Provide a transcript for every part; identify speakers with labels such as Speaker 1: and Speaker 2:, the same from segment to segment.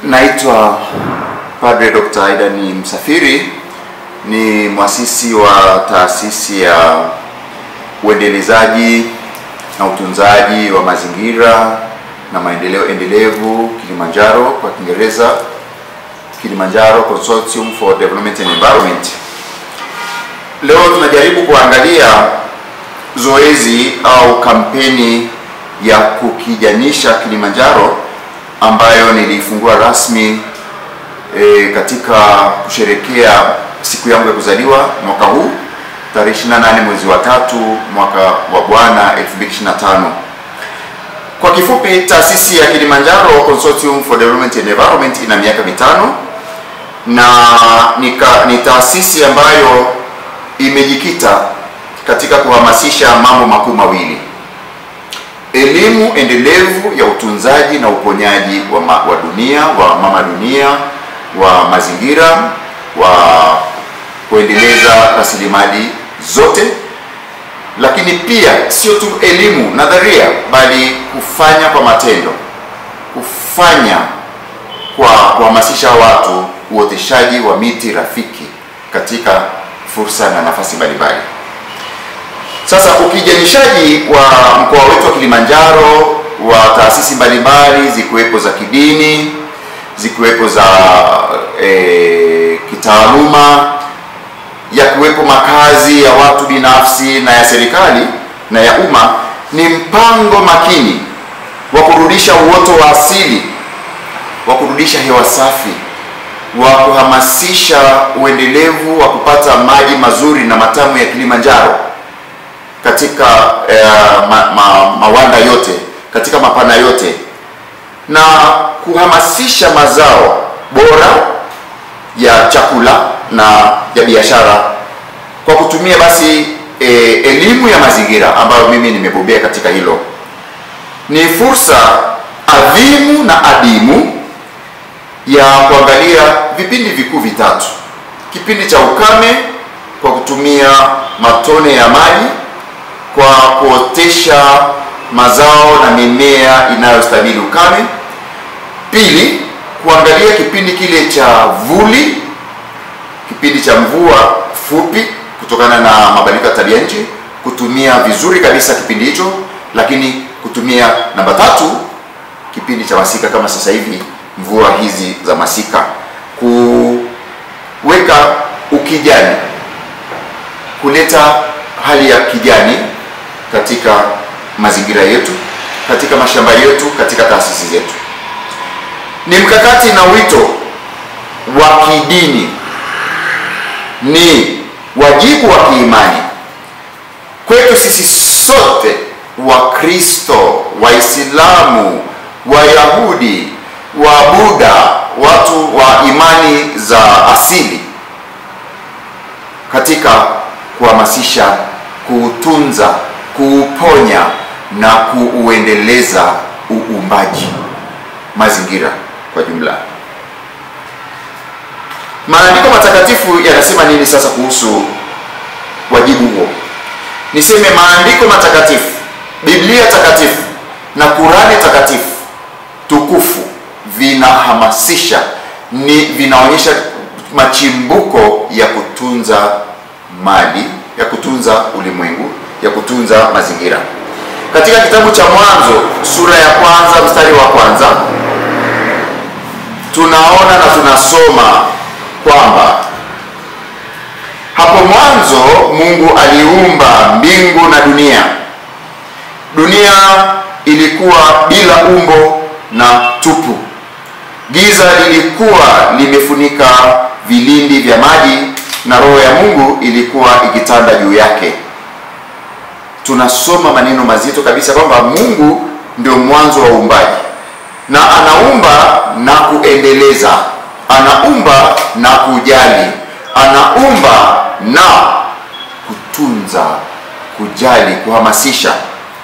Speaker 1: Naitwa Padre Dr. Aidan Msafiri, ni mwasisi wa taasisi ya uendelezaji na utunzaji wa mazingira na maendeleo endelevu Kilimanjaro, kwa Kiingereza Kilimanjaro Consortium for Development and Environment. Leo tunajaribu kuangalia zoezi au kampeni ya kukijanisha Kilimanjaro ambayo nilifungua rasmi katika kusherekea siku yangu ya kuzaliwa mwaka huu tarehe 28 mwezi wa 3 mwaka wa Bwana 2025. Kwa kifupi, taasisi ya Kilimanjaro Consortium for Development and Environment ina miaka 5 na ni taasisi ambayo imejikita katika kuhamasisha mambo makuu mawili: elimu endelevu ya utunzaji na uponyaji wa mama dunia, wa mazingira, wa kuendeleza rasilimali zote, lakini pia sio tu elimu nadharia, bali kufanya kwa matendo, kufanya kwa kuhamasisha watu uoteshaji wa miti rafiki katika fursa na nafasi mbalimbali. Sasa ukijanishaji wa mkoa wetu wa Kilimanjaro wa taasisi mbalimbali, zikiwepo za kidini, zikiwepo za kitaaluma, yakiwepo makazi ya watu binafsi na ya serikali na ya umma, ni mpango makini wa kurudisha uoto wa asili, wa kurudisha hewa safi, wa kuhamasisha uendelevu wa kupata maji mazuri na matamu ya Kilimanjaro katika mawanda yote, katika mapana yote, na kuhamasisha mazao bora ya chakula na ya biashara kwa kutumia basi elimu ya mazingira ambayo mimi nimebobea katika hilo. Ni fursa adhimu na adimu ya kuangalia vipindi vikuu vitatu: kipindi cha ukame kwa kutumia matone ya maji kwa kuotesha mazao na mimea inayostahimili ukame; pili, kuangalia kipindi kile cha vuli, kipindi cha mvua fupi kutokana na mabadiliko ya tabia nchi, kutumia vizuri kabisa kipindi hicho, lakini kutumia namba 3, kipindi cha masika kama sasa hivi mvua hizi za masika, kuweka ukijani, kuleta hali ya kijani katika mazingira yetu, katika mashamba yetu, katika taasisi zetu. Ni mkakati na wito wa kidini, ni wajibu wa kiimani kwetu sisi sote, Wakristo, Waislamu, Wayahudi, Wabuddha, watu wa imani za asili, katika kuhamasisha, kuutunza, kuuponya na kuuendeleza uumbaji mazingira kwa jumla. Maandiko matakatifu yanasema nini sasa kuhusu wajibu huo? Niseme maandiko matakatifu, Biblia takatifu na Qurani takatifu tukufu vinahamasisha, vinaonyesha machimbuko ya kutunza mali, ya kutunza ulimwengu, ya kutunza mazingira. Katika kitabu cha Mwanzo sura ya 1 mstari wa 1 tunaona na tunasoma kwamba hapo mwanzo Mungu aliumba mbingu na dunia. Dunia ilikuwa bila umbo na tupu. Giza lilikuwa limefunika vilindi vya maji na Roho ya Mungu ilikuwa ikitanda juu yake. Tunasoma maneno mazito kabisa kwamba Mungu ndio mwanzo wa uumbaji, na anaumba na kuendeleza, anaumba na kujali, anaumba na kutunza, kujali, kuhamasisha.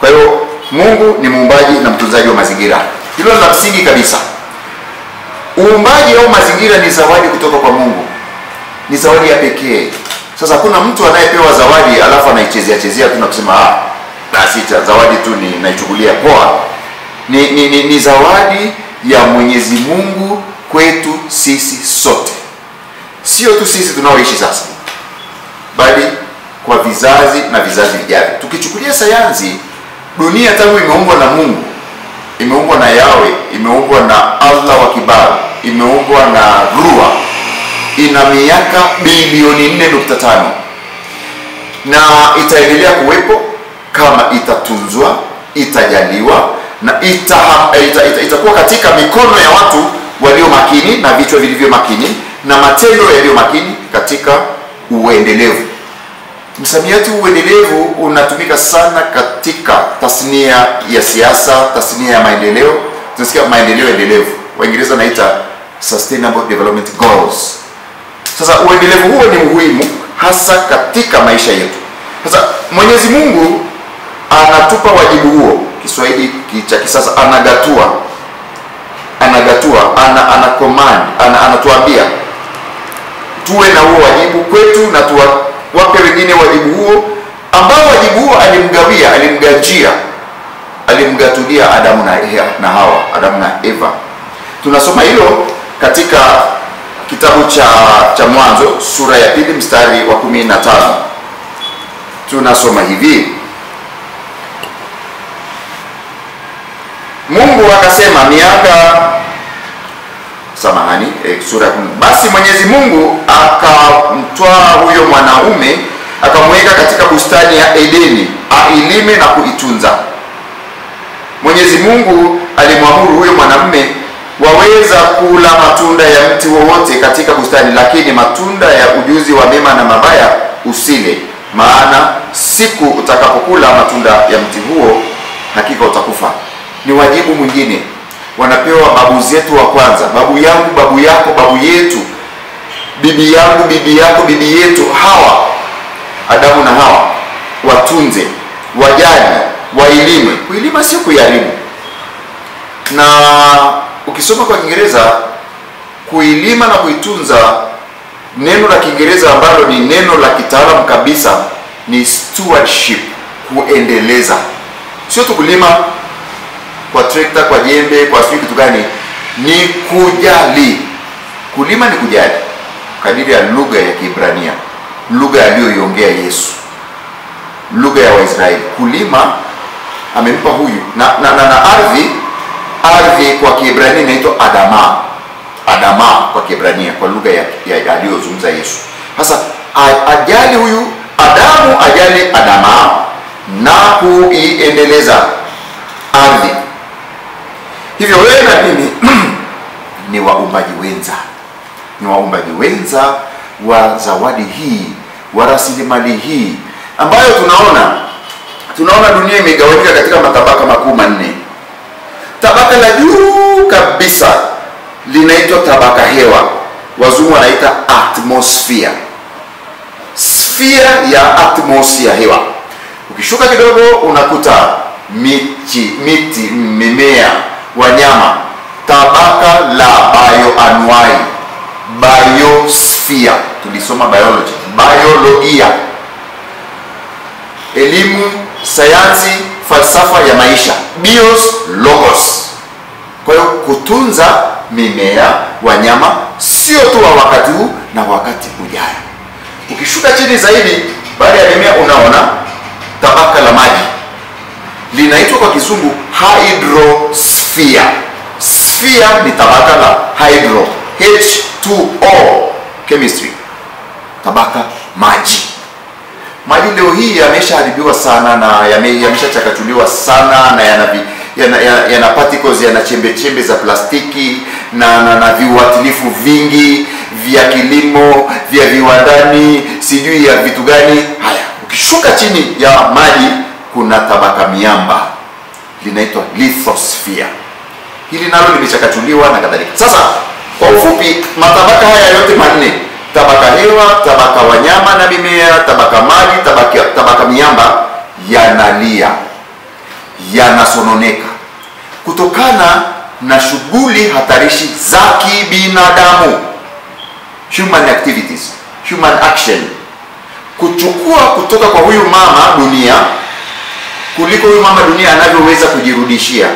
Speaker 1: Kwa hiyo Mungu ni muumbaji na mtunzaji wa mazingira. Hilo ni la msingi kabisa. Uumbaji au mazingira ni zawadi kutoka kwa Mungu, ni zawadi ya pekee. Sasa kuna mtu anayepewa zawadi alafu anaichezea tu na kusema basi zawadi tu naichukulia poa. Ni zawadi ya Mwenyezi Mungu kwetu sisi sote, sio tu sisi tunaoishi sasa, bali kwa vizazi na vizazi vijavyo. Tukichukulia sayansi, dunia tangu imeumbwa na Mungu, imeumbwa na Yahweh, imeumbwa na Allah wa kibaru, imeumbwa na Ruah, ina miaka bilioni 4.5 na itaendelea kuwepo kama itatunzwa, itajaliwa na itakuwa katika mikono ya watu walio makini na vichwa vilivyo makini na matendo yaliyo makini katika uendelevu. Msamiati uendelevu unatumika sana katika tasnia ya siasa, tasnia ya maendeleo. Tunasikia maendeleo endelevu, Waingereza naita sustainable development goals. Sasa uendelevu huo ni muhimu hasa katika maisha yetu. Sasa Mwenyezi Mungu anatupa wajibu huo, Kiswahili cha kisasa ana command, anatuambia tuwe na huo wajibu kwetu na tuwape wengine wajibu huo, ambao wajibu huo alimgatulia Adamu na Hawa, Adamu na Eva. Tunasoma hilo katika kitabu cha Mwanzo sura ya 2 mstari wa 15. Tunasoma hivi: Mungu akasema sura ya 10. Basi Mwenyezi Mungu akamtwaa huyo mwanaume akamweka katika bustani ya Edeni ailime na kuitunza. Mwenyezi Mungu alimwamuru huyo mwanamume, waweza kula matunda ya mti wowote katika bustani, lakini matunda ya ujuzi wa mema na mabaya usile, maana siku utakapokula matunda ya mti huo hakika utakufa. Ni wajibu mwingine wanapewa babu zetu wa kwanza, babu yangu, babu yako, babu yetu, bibi yangu, bibi yako, bibi yetu, Hawa, Adamu na Hawa, watunze, wajali, wailime. Kuilima sio kuiharibu. Na ukisoma kwa Kiingereza, kuilima na kuitunza, neno la Kiingereza ambalo ni neno la kitaalamu kabisa ni stewardship, kuendeleza. Sio tu kulima kwa trekta, kwa jembe, kwa sijui kitu gani, ni kujali. Kulima ni kujali kadiri ya lugha ya Kiebrania, lugha aliyoiongea Yesu, lugha ya Waisraeli. Kulima amempa huyu na ardhi kwa Kiebrania inaitwa Adama kwa Kiebrania, kwa lugha ya aliyozungumza Yesu. Sasa ajali huyu Adamu, ajali Adama na kuiendeleza ardhi. Hivyo wewe na mimi ni waumbaji wenza wa zawadi hii, wa rasilimali hii ambayo tunaona dunia imegawanyika katika matabaka makuu manne. Tabaka la juu kabisa linaitwa tabaka hewa, wazungu wanaita atmosphere. Sphere ya atmosphere, hewa. Ukishuka kidogo unakuta miti, mimea, wanyama. Tabaka la bioanuai, biosphere, tulisoma biolojia, elimu, sayansi, falsafa ya maisha, bios, logos. Kwa hiyo kutunza mimea, wanyama, sio tu wa wakati huu na wakati ujao. Ukishuka chini zaidi, baada ya mimea unaona tabaka la maji, linaitwa kwa Kizungu hydrosphere. Sphere ni tabaka la hydro, H2O, chemistry, tabaka maji. Maji leo hii yameshaharibiwa sana na yameshachakachuliwa sana, na yana particles, yana chembe za plastiki na viuatilifu vingi vya kilimo, vya viwandani, sijui ya vitu gani. Haya, ukishuka chini ya maji kuna tabaka miamba, linaitwa lithosphere. Hili nalo limechakachuliwa na kadhalika. Sasa kwa ufupi, matabaka haya yote manne, tabaka hewa, tabaka wanyama na mimea, tabaka maji, tabaka miamba, yanalia, yanasononeka kutokana na shughuli hatarishi za kibinadamu, human activities, human action, kuchukua kutoka kwa huyu mama dunia kuliko huyu mama dunia anavyoweza kujirudishia.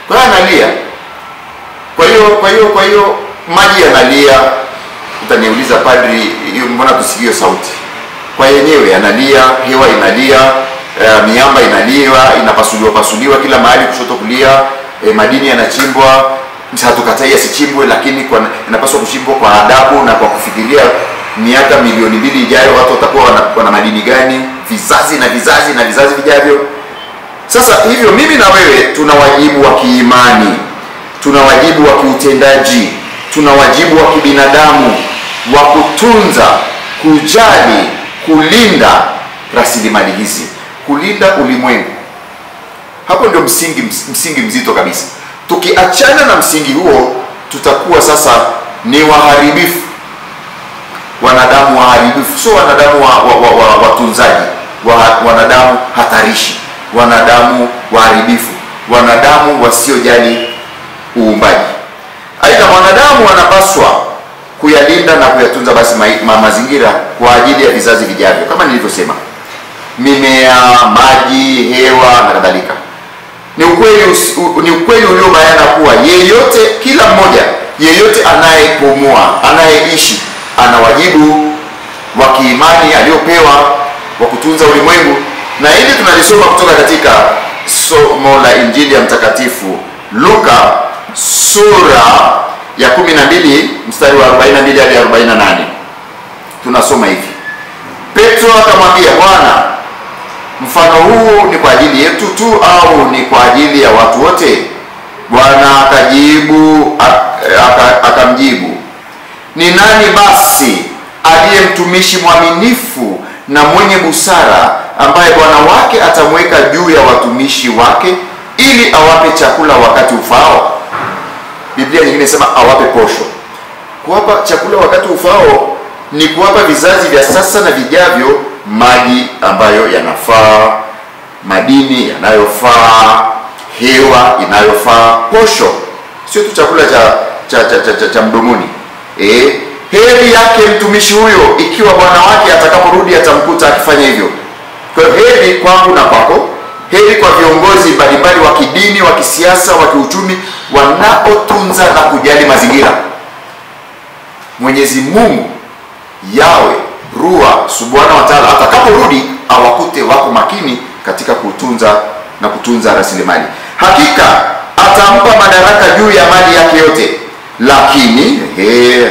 Speaker 1: Kwa hiyo analia. Kwa hiyo maji yanalia. Utaniuliza, padri, mbona tusikio sauti? Kwa yenyewe yanalia, hewa inalia, miamba inalia, inapasuliwa kila mahali, kushoto kulia, madini yanachimbwa. Hatukatai yasichimbwe, lakini inapaswa kuchimbwa kwa adabu na kwa kufikiria miaka milioni 2 ijayo watu watakuwa wana madini gani, vizazi na vizazi na vizazi vijavyo. Sasa hivyo mimi na wewe tuna wajibu wa kiimani, tuna wajibu wa kiutendaji, tuna wajibu wa kibinadamu wa kutunza, kujali, kulinda rasilimali hizi, kulinda ulimwengu. Hapo ndio msingi mzito kabisa. Tukiachana na msingi huo, tutakuwa sasa ni waharibifu, wanadamu waharibifu, sio wanadamu watunzaji, wanadamu hatarishi, wanadamu waharibifu, wanadamu wasiojali uumbaji. Aidha, wanadamu wanapaswa kuyalinda na kuyatunza basi mazingira kwa ajili ya vizazi vijavyo, kama nilivyosema, mimea, maji, hewa na kadhalika. Ni ukweli ulio bayana kuwa kila mmoja yeyote anayepumua, anayeishi, ana wajibu wa kiimani aliopewa wa kutunza ulimwengu. Na hili tunalisoma kutoka katika somo la Injili ya Mtakatifu Luka sura ya 12 mstari wa 42 hadi 48. Tunasoma hivi: Petro akamwambia, Bwana, mfano huu ni kwa ajili yetu tu au ni kwa ajili ya watu wote? Bwana akamjibu, ni nani basi aliye mtumishi mwaminifu na mwenye busara, ambaye bwana wake atamweka juu ya watumishi wake ili awape chakula wakati ufao? Biblia nyingine inasema awape posho. Kuwapa chakula wakati ufao ni kuwapa vizazi vya sasa na vijavyo maji ambayo yanafaa, madini yanayofaa, hewa inayofaa, posho, sio tu chakula cha mdomoni. Heri yake mtumishi huyo ikiwa bwana wake atakaporudi atamkuta akifanya hivyo. Kwa hiyo heri kwangu na kwako, heri kwa viongozi mbalimbali wa kidini, wa kisiasa, wa kiuchumi wanaotunza na kujali mazingira. Mwenyezi Mungu Yawe Ruwa Subhanahu wa Ta'ala atakaporudi awakute wako makini katika kutunza rasilimali. Hakika atampa madaraka juu ya mali yake yote. Lakini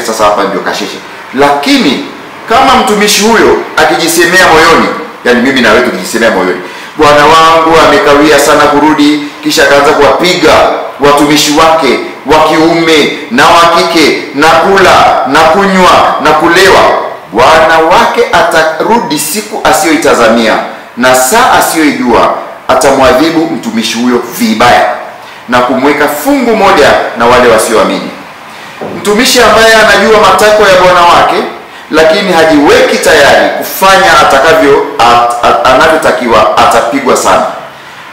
Speaker 1: sasa hapa ndio kasheshe. Lakini kama mtumishi huyo akijisemea moyoni, yani mimi na wewe tukijisemea moyoni, bwana wangu amekawia sana kurudi, kisha akaanza kuwapiga watumishi wake wa kiume na wa kike, na kula na kunywa na kulewa, bwana wake atarudi siku asiyoitazamia na saa asiyoijua, atamwadhibu mtumishi huyo vibaya na kumweka fungu moja na wale wasioamini. Mtumishi ambaye anajua matakwa ya bwana wake, lakini hajiweki tayari kufanya anavyotakiwa atapigwa sana.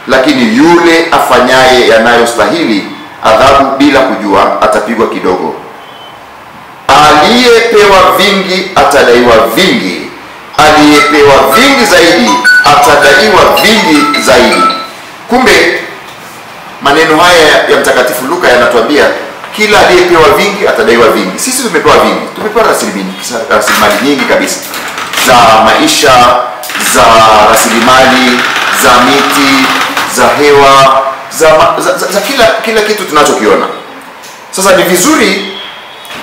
Speaker 1: Lakini yule afanyaye yanayostahili adhabu bila kujua atapigwa kidogo. Aliyepewa vingi atadaiwa vingi, aliyepewa vingi zaidi atadaiwa vingi zaidi. Kumbe maneno haya ya Mtakatifu Luka yanatuambia kila aliyepewa vingi atadaiwa vingi. Sisi tumepewa vingi, tumepewa rasilimali nyingi kabisa za maisha, za rasilimali, za miti, za hewa, za kila kitu tunachokiona. Sasa ni vizuri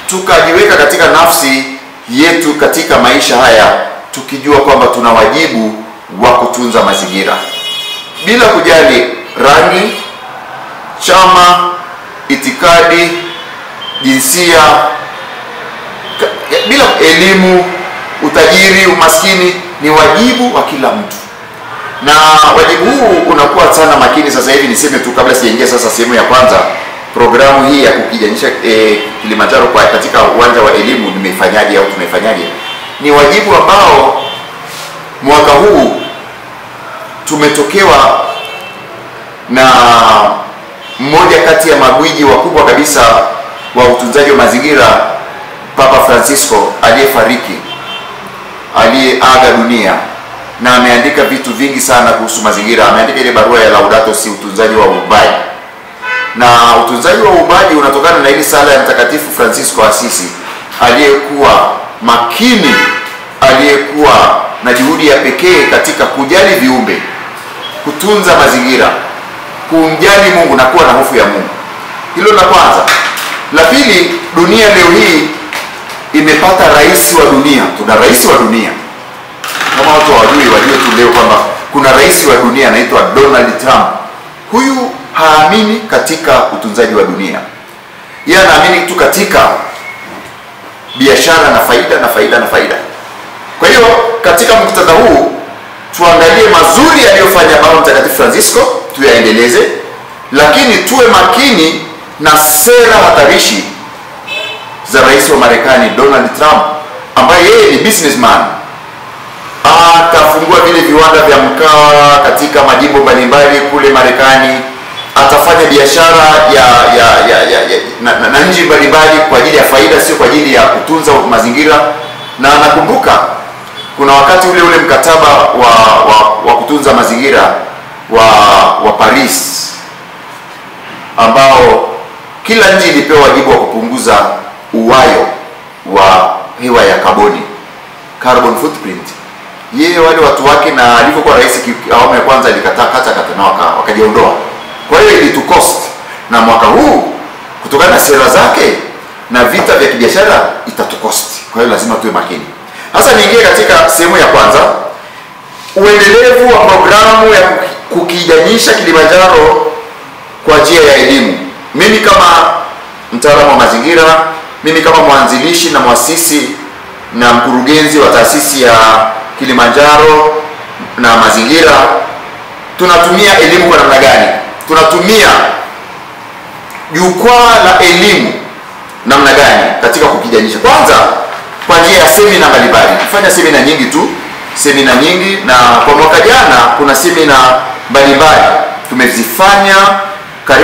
Speaker 1: tukajiweka katika nafsi yetu katika maisha haya, tukijua kwamba tuna wajibu wa kutunza mazingira bila kujali rangi, chama, itikadi, jinsia, bila elimu, utajiri, umaskini. Ni wajibu wa kila mtu, na wajibu huu unakuwa sana makini. Sasa hivi niseme tu kabla sijaingia sasa sehemu ya kwanza, programu hii ya kukijanisha Kilimanjaro kwa katika uwanja wa elimu nimeifanyaje au tunaifanyaje, ni wajibu ambao mwaka huu tumetokewa na mmoja kati ya magwiji wakubwa kabisa wa utunzaji wa mazingira, Papa Francisco, aliyefariki, aliyeaga dunia, na ameandika vitu vingi sana kuhusu mazingira. Ameandika ile barua ya Laudato Si, utunzaji wa umbaji. na utunzaji wa uumbaji unatokana na ile sala ya Mtakatifu Francisco Asisi, aliyekuwa makini, aliyekuwa na juhudi ya pekee katika kujali viumbe, kutunza mazingira, kumjali Mungu na kuwa na hofu ya Mungu. Hilo la kwanza. La pili, dunia leo hii imepata rais wa dunia. Tuna rais wa dunia. Kama watu hawajui, wajue tu leo kwamba kuna rais wa dunia anaitwa Donald Trump. Huyu haamini katika utunzaji wa dunia. Yeye anaamini tu katika biashara na faida na faida na faida. Kwa hiyo katika muktadha huu tuangalie mazuri aliyofanya Baba Mtakatifu Francisco, tuyaendeleze, lakini tuwe makini na sera hatarishi za rais wa Marekani Donald Trump, ambaye yeye ni businessman. Atafungua vile viwanda vya mkaa katika majimbo mbalimbali kule Marekani, atafanya biashara na nchi mbalimbali kwa ajili ya faida, sio kwa ajili ya kutunza mazingira. Na nakumbuka kuna wakati ule mkataba wa kutunza mazingira wa Paris, ambao kila nchi ilipewa wajibu wa kupunguza uwayo wa hewa ya kaboni, carbon footprint. Yeye wale watu wake na alivyokuwa rais awamu ya kwanza alikataa kata na wakajiondoa. Kwa hiyo ilitukost, na mwaka huu kutokana na sera zake na vita vya kibiashara itatukost. Kwa hiyo lazima tuwe makini. Sasa niingie katika sehemu ya kwanza, uendelevu wa programu ya kukijanisha Kilimanjaro kwa njia ya elimu. Mimi kama mtaalamu wa mazingira, mimi kama mwanzilishi na mwasisi na mkurugenzi wa taasisi ya Kilimanjaro na mazingira, tunatumia elimu kwa namna gani? Tunatumia jukwaa la elimu namna gani katika kukijanisha? Kwanza kwa njia ya semina mbalimbali. Kufanya semina nyingi tu, na kwa mwaka jana kuna semina mbalimbali tumezifanya